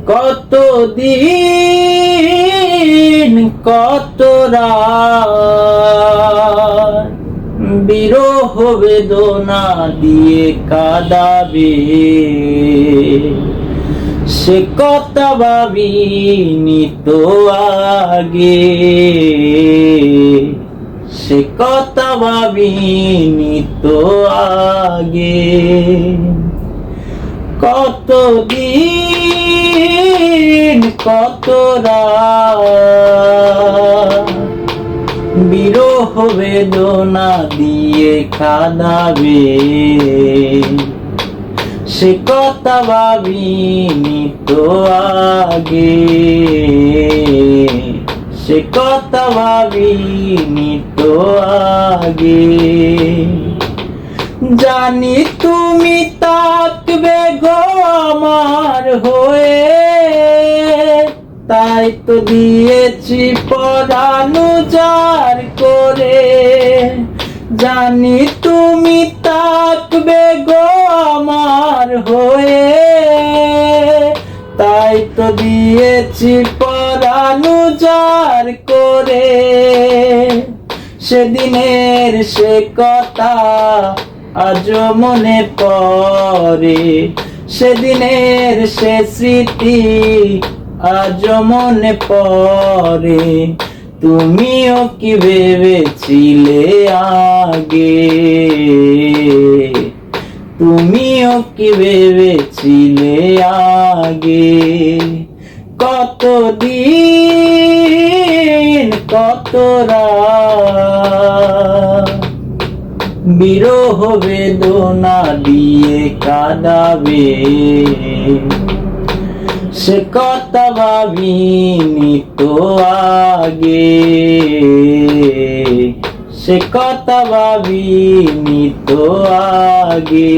কত দিন কত রাত বিরহ বেদনা দিয়ে কাঁদাবে, সে কথা ভাবিনি তো আগে, সে কথা ভাবিনি তো আগে। কত দিন কত রাত বিরহ বেদনা দিয়ে কাঁদাবে, সে কথা ভাবিনি তো আগে, সে কথা ভাবিনি তো আগে। জানি তুমি থাকবে গো আমার হয়ে, তাই তো দিয়েছি পরাণ উজাড় করে। জানি তুমি থাকবে গো আমার হয়ে, তাই তো দিয়েছি পরাণ উজাড় করে। সেদিনের সে কথা আজও মনে পড়ে, সেদিনের সে স্মৃতি আজও মনে পড়ে। তুমিও কি ভেবেছিলে আগে, তুমিও কি ভেবেছিলে আগে। কত দিন কত রাত বিরহ বেদনা দিয়ে কাঁদাবে, সে কথা ভাবিনি তো আগে, সে কথা ভাবিনি তো আগে।